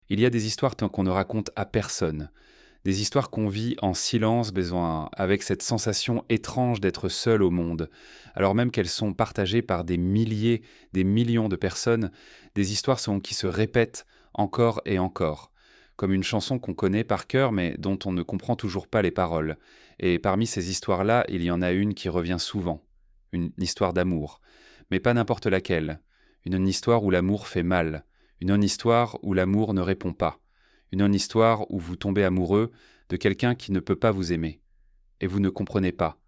Il y a des histoires tant qu'on ne raconte à personne, des histoires qu'on vit en silence, besoin, avec cette sensation étrange d'être seul au monde, alors même qu'elles sont partagées par des milliers, des millions de personnes, des histoires qui se répètent encore et encore, comme une chanson qu'on connaît par cœur mais dont on ne comprend toujours pas les paroles. Et parmi ces histoires-là, il y en a une qui revient souvent, une histoire d'amour, mais pas n'importe laquelle, une histoire où l'amour fait mal, une histoire où l'amour ne répond pas, une histoire où vous tombez amoureux de quelqu'un qui ne peut pas vous aimer. Et vous ne comprenez pas.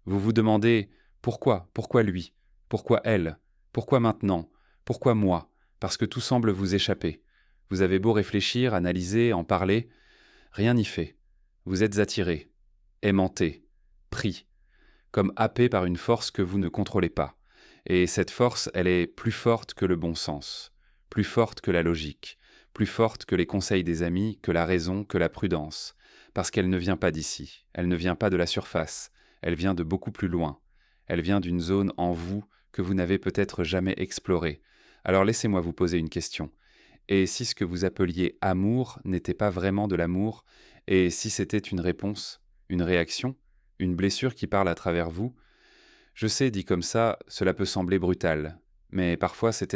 Vous vous demandez pourquoi, pourquoi lui, pourquoi elle, pourquoi maintenant, pourquoi moi, parce que tout semble vous échapper. Vous avez beau réfléchir, analyser, en parler, rien n'y fait. Vous êtes attiré, aimanté, pris, comme happé par une force que vous ne contrôlez pas. Et cette force, elle est plus forte que le bon sens, plus forte que la logique, plus forte que les conseils des amis, que la raison, que la prudence, parce qu'elle ne vient pas d'ici, elle ne vient pas de la surface, elle vient de beaucoup plus loin, elle vient d'une zone en vous que vous n'avez peut-être jamais explorée. Alors laissez-moi vous poser une question. Et si ce que vous appeliez amour n'était pas vraiment de l'amour, et si c'était une réponse, une réaction, une blessure qui parle à travers vous? Je sais, dit comme ça, cela peut sembler brutal, mais parfois c'est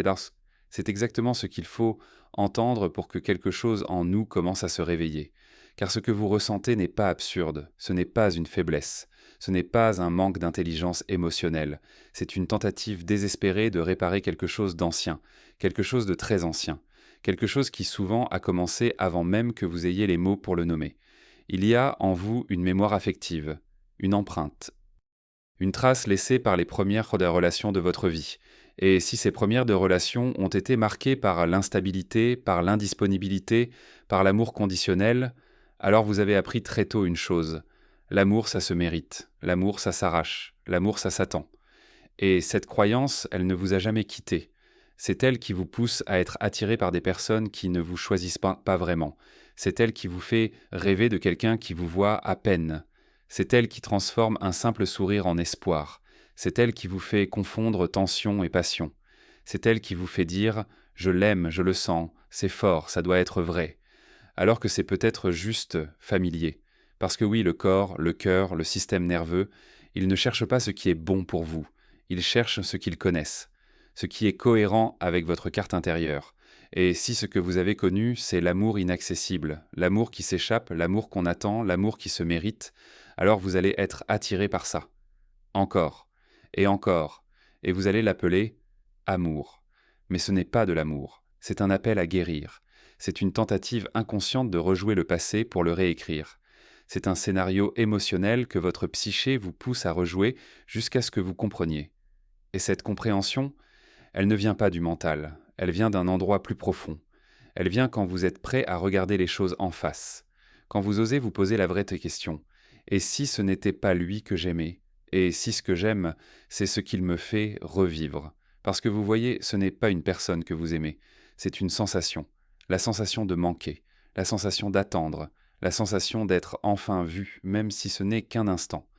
exactement ce qu'il faut entendre pour que quelque chose en nous commence à se réveiller. Car ce que vous ressentez n'est pas absurde, ce n'est pas une faiblesse, ce n'est pas un manque d'intelligence émotionnelle, c'est une tentative désespérée de réparer quelque chose d'ancien, quelque chose de très ancien, quelque chose qui souvent a commencé avant même que vous ayez les mots pour le nommer. Il y a en vous une mémoire affective, une empreinte, une trace laissée par les premières de relations de votre vie. Et si ces premières de relations ont été marquées par l'instabilité, par l'indisponibilité, par l'amour conditionnel, alors vous avez appris très tôt une chose. L'amour, ça se mérite. L'amour, ça s'arrache. L'amour, ça s'attend. Et cette croyance, elle ne vous a jamais quitté. C'est elle qui vous pousse à être attiré par des personnes qui ne vous choisissent pas vraiment. C'est elle qui vous fait rêver de quelqu'un qui vous voit à peine. C'est elle qui transforme un simple sourire en espoir. C'est elle qui vous fait confondre tension et passion. C'est elle qui vous fait dire ⁇ Je l'aime, je le sens, c'est fort, ça doit être vrai ⁇ alors que c'est peut-être juste familier. Parce que oui, le corps, le cœur, le système nerveux, ils ne cherchent pas ce qui est bon pour vous. Ils cherchent ce qu'ils connaissent, ce qui est cohérent avec votre carte intérieure. Et si ce que vous avez connu, c'est l'amour inaccessible, l'amour qui s'échappe, l'amour qu'on attend, l'amour qui se mérite, alors vous allez être attiré par ça. Encore, encore, et vous allez l'appeler amour. Mais ce n'est pas de l'amour, c'est un appel à guérir. C'est une tentative inconsciente de rejouer le passé pour le réécrire. C'est un scénario émotionnel que votre psyché vous pousse à rejouer jusqu'à ce que vous compreniez. Et cette compréhension, elle ne vient pas du mental, elle vient d'un endroit plus profond. Elle vient quand vous êtes prêt à regarder les choses en face, quand vous osez vous poser la vraie question. Et si ce n'était pas lui que j'aimais? Et si ce que j'aime, c'est ce qu'il me fait revivre? Parce que vous voyez, ce n'est pas une personne que vous aimez, c'est une sensation. La sensation de manquer, la sensation d'attendre, la sensation d'être enfin vu, même si ce n'est qu'un instant.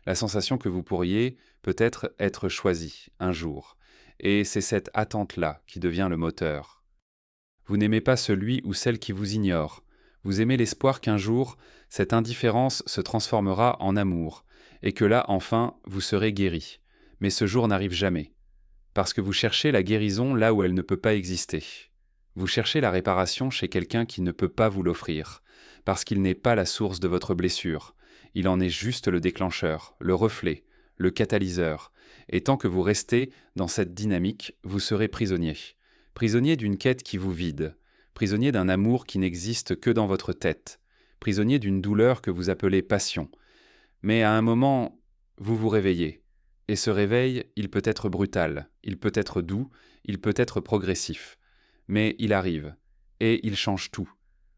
La sensation que vous pourriez peut-être être choisi un jour. Et c'est cette attente-là qui devient le moteur. Vous n'aimez pas celui ou celle qui vous ignore. Vous aimez l'espoir qu'un jour, cette indifférence se transformera en amour, et que là, enfin, vous serez guéri. Mais ce jour n'arrive jamais, parce que vous cherchez la guérison là où elle ne peut pas exister. Vous cherchez la réparation chez quelqu'un qui ne peut pas vous l'offrir, parce qu'il n'est pas la source de votre blessure. Il en est juste le déclencheur, le reflet, le catalyseur. Et tant que vous restez dans cette dynamique, vous serez prisonnier. Prisonnier d'une quête qui vous vide, prisonnier d'un amour qui n'existe que dans votre tête, prisonnier d'une douleur que vous appelez passion. Mais à un moment, vous vous réveillez. Et ce réveil, il peut être brutal, il peut être doux, il peut être progressif. Mais il arrive, et il change tout.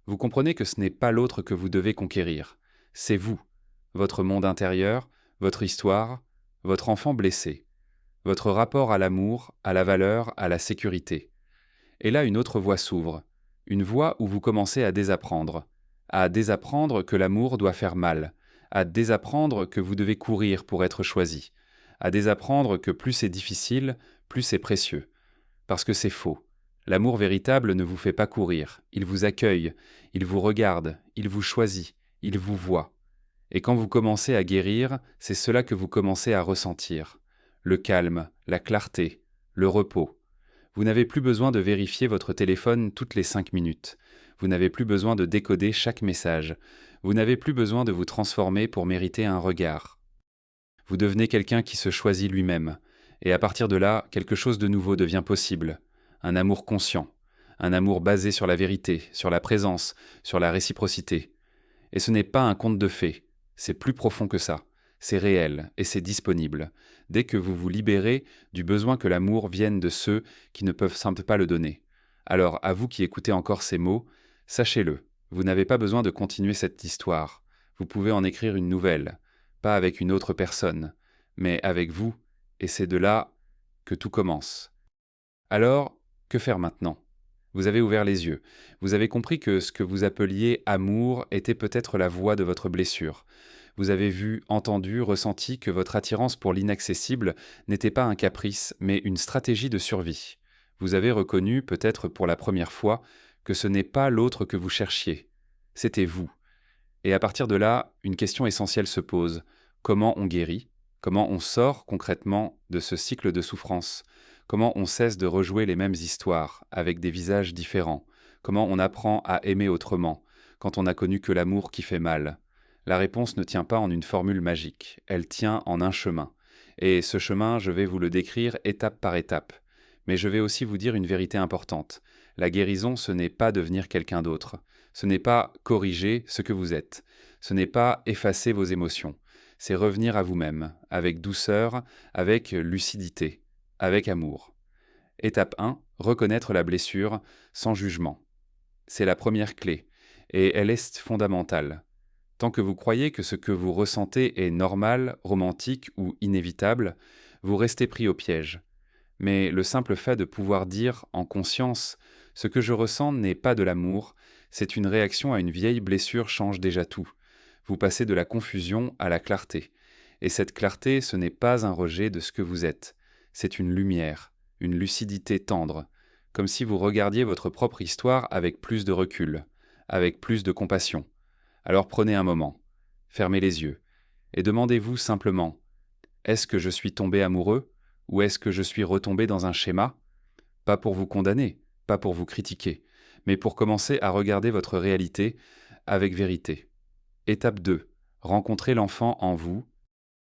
Vous comprenez que ce n'est pas l'autre que vous devez conquérir. C'est vous, votre monde intérieur, votre histoire, votre enfant blessé, votre rapport à l'amour, à la valeur, à la sécurité. Et là, une autre voie s'ouvre, une voie où vous commencez à désapprendre que l'amour doit faire mal, à désapprendre que vous devez courir pour être choisi, à désapprendre que plus c'est difficile, plus c'est précieux. Parce que c'est faux. L'amour véritable ne vous fait pas courir, il vous accueille, il vous regarde, il vous choisit, il vous voit. Et quand vous commencez à guérir, c'est cela que vous commencez à ressentir. Le calme, la clarté, le repos. Vous n'avez plus besoin de vérifier votre téléphone toutes les 5 minutes. Vous n'avez plus besoin de décoder chaque message. Vous n'avez plus besoin de vous transformer pour mériter un regard. Vous devenez quelqu'un qui se choisit lui-même. Et à partir de là, quelque chose de nouveau devient possible. Un amour conscient. Un amour basé sur la vérité, sur la présence, sur la réciprocité. Et ce n'est pas un conte de fées. C'est plus profond que ça. C'est réel et c'est disponible. Dès que vous vous libérez du besoin que l'amour vienne de ceux qui ne peuvent simplement pas le donner. Alors, à vous qui écoutez encore ces mots, sachez-le, vous n'avez pas besoin de continuer cette histoire. Vous pouvez en écrire une nouvelle, pas avec une autre personne, mais avec vous, et c'est de là que tout commence. Alors, que faire maintenant ? Vous avez ouvert les yeux. Vous avez compris que ce que vous appeliez amour était peut-être la voix de votre blessure. Vous avez vu, entendu, ressenti que votre attirance pour l'inaccessible n'était pas un caprice, mais une stratégie de survie. Vous avez reconnu, peut-être pour la première fois, que ce n'est pas l'autre que vous cherchiez. C'était vous. Et à partir de là, une question essentielle se pose. Comment on guérit ? Comment on sort concrètement de ce cycle de souffrance ? Comment on cesse de rejouer les mêmes histoires, avec des visages différents ? Comment on apprend à aimer autrement, quand on n'a connu que l'amour qui fait mal ? La réponse ne tient pas en une formule magique, elle tient en un chemin. Et ce chemin, je vais vous le décrire étape par étape. Mais je vais aussi vous dire une vérité importante. La guérison, ce n'est pas devenir quelqu'un d'autre. Ce n'est pas corriger ce que vous êtes. Ce n'est pas effacer vos émotions. C'est revenir à vous-même, avec douceur, avec lucidité, avec amour. Étape 1, reconnaître la blessure sans jugement. C'est la première clé, et elle est fondamentale. Tant que vous croyez que ce que vous ressentez est normal, romantique ou inévitable, vous restez pris au piège. Mais le simple fait de pouvoir dire en conscience « ce que je ressens n'est pas de l'amour », c'est une réaction à une vieille blessure change déjà tout. Vous passez de la confusion à la clarté. Et cette clarté, ce n'est pas un rejet de ce que vous êtes. C'est une lumière, une lucidité tendre, comme si vous regardiez votre propre histoire avec plus de recul, avec plus de compassion. Alors prenez un moment, fermez les yeux, et demandez-vous simplement « Est-ce que je suis tombé amoureux ? Ou est-ce que je suis retombé dans un schéma ? Pas pour vous condamner, pas pour vous critiquer, mais pour commencer à regarder votre réalité avec vérité. Étape 2. Rencontrez l'enfant en vous.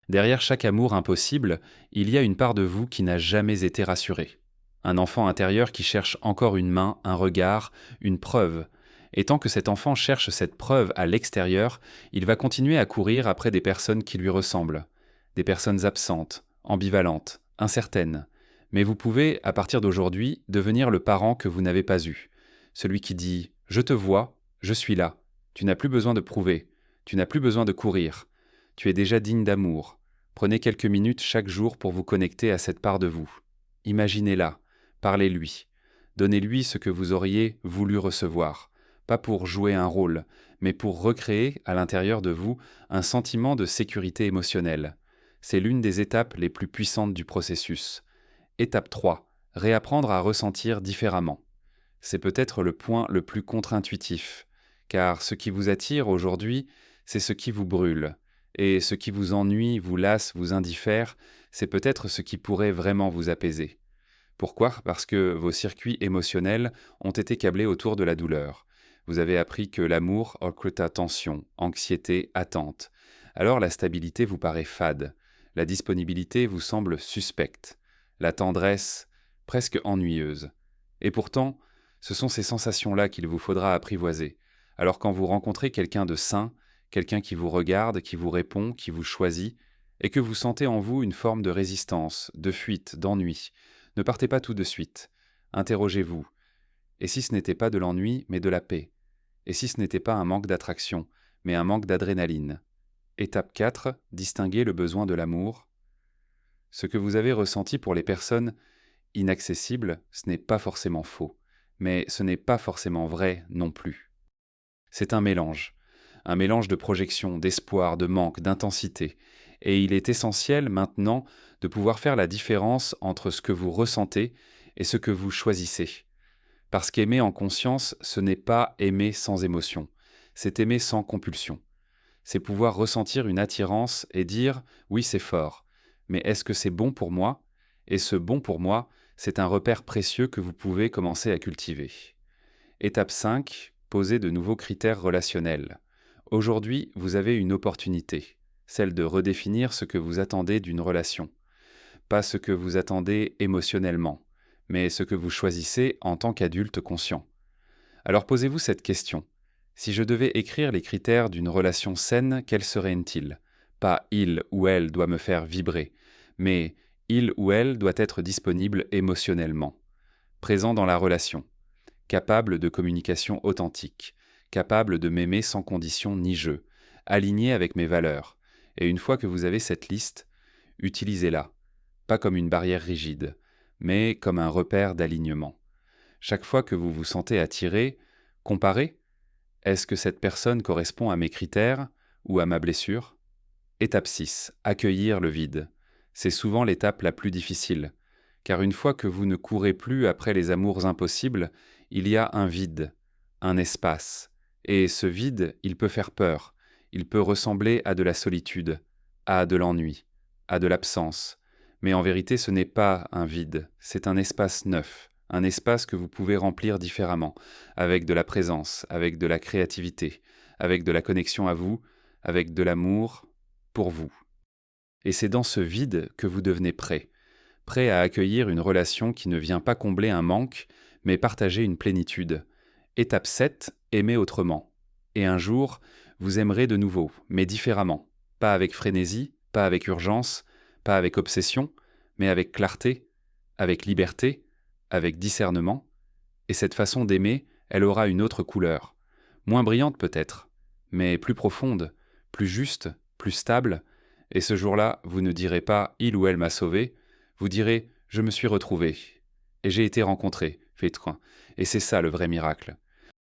Derrière chaque amour impossible, il y a une part de vous qui n'a jamais été rassurée. Un enfant intérieur qui cherche encore une main, un regard, une preuve. Et tant que cet enfant cherche cette preuve à l'extérieur, il va continuer à courir après des personnes qui lui ressemblent. Des personnes absentes, ambivalentes, incertaines. Mais vous pouvez, à partir d'aujourd'hui, devenir le parent que vous n'avez pas eu. Celui qui dit « Je te vois, je suis là. Tu n'as plus besoin de prouver. Tu n'as plus besoin de courir. Tu es déjà digne d'amour. Prenez quelques minutes chaque jour pour vous connecter à cette part de vous. Imaginez-la, parlez-lui. Donnez-lui ce que vous auriez voulu recevoir. Pas pour jouer un rôle, mais pour recréer, à l'intérieur de vous, un sentiment de sécurité émotionnelle. C'est l'une des étapes les plus puissantes du processus. Étape 3. Réapprendre à ressentir différemment. C'est peut-être le point le plus contre-intuitif, car ce qui vous attire aujourd'hui, c'est ce qui vous brûle, et ce qui vous ennuie, vous lasse, vous indiffère, c'est peut-être ce qui pourrait vraiment vous apaiser. Pourquoi ? Parce que vos circuits émotionnels ont été câblés autour de la douleur. Vous avez appris que l'amour recruta tension, anxiété, attente. Alors la stabilité vous paraît fade, la disponibilité vous semble suspecte, la tendresse presque ennuyeuse. Et pourtant, ce sont ces sensations-là qu'il vous faudra apprivoiser. Alors quand vous rencontrez quelqu'un de sain, quelqu'un qui vous regarde, qui vous répond, qui vous choisit, et que vous sentez en vous une forme de résistance, de fuite, d'ennui, ne partez pas tout de suite. Interrogez-vous. Et si ce n'était pas de l'ennui, mais de la paix ? Et si ce n'était pas un manque d'attraction, mais un manque d'adrénaline ? Étape 4. Distinguer le besoin de l'amour. Ce que vous avez ressenti pour les personnes inaccessibles, ce n'est pas forcément faux, mais ce n'est pas forcément vrai non plus. C'est un mélange de projection, d'espoir, de manque, d'intensité, et il est essentiel maintenant de pouvoir faire la différence entre ce que vous ressentez et ce que vous choisissez. Parce qu'aimer en conscience, ce n'est pas aimer sans émotion, c'est aimer sans compulsion. C'est pouvoir ressentir une attirance et dire oui, c'est fort, mais est-ce que c'est bon pour moi? Et ce bon pour moi, c'est un repère précieux que vous pouvez commencer à cultiver. Étape 5, posez de nouveaux critères relationnels. Aujourd'hui, vous avez une opportunité, celle de redéfinir ce que vous attendez d'une relation. Pas ce que vous attendez émotionnellement, mais ce que vous choisissez en tant qu'adulte conscient. Alors posez-vous cette question. Si je devais écrire les critères d'une relation saine, quels seraient-ils? Pas il ou elle doit me faire vibrer, mais il ou elle doit être disponible émotionnellement, présent dans la relation, capable de communication authentique, capable de m'aimer sans condition ni jeu, aligné avec mes valeurs. Et une fois que vous avez cette liste, utilisez-la, pas comme une barrière rigide, mais comme un repère d'alignement. Chaque fois que vous vous sentez attiré, comparez. Est-ce que cette personne correspond à mes critères ou à ma blessure? Étape 6. Accueillir le vide. C'est souvent l'étape la plus difficile, car une fois que vous ne courez plus après les amours impossibles, il y a un vide, un espace. Et ce vide, il peut faire peur, il peut ressembler à de la solitude, à de l'ennui, à de l'absence. Mais en vérité, ce n'est pas un vide, c'est un espace neuf, un espace que vous pouvez remplir différemment, avec de la présence, avec de la créativité, avec de la connexion à vous, avec de l'amour pour vous. Et c'est dans ce vide que vous devenez prêt, prêt à accueillir une relation qui ne vient pas combler un manque, mais partager une plénitude. Étape 7, aimer autrement. Et un jour, vous aimerez de nouveau, mais différemment. Pas avec frénésie, pas avec urgence, pas avec obsession, mais avec clarté, avec liberté, avec discernement. Et cette façon d'aimer, elle aura une autre couleur. Moins brillante peut-être, mais plus profonde, plus juste, plus stable. Et ce jour-là, vous ne direz pas « il ou elle m'a sauvé », vous direz « je me suis retrouvé » et j'ai été rencontré, Fétrin. Et c'est ça le vrai miracle.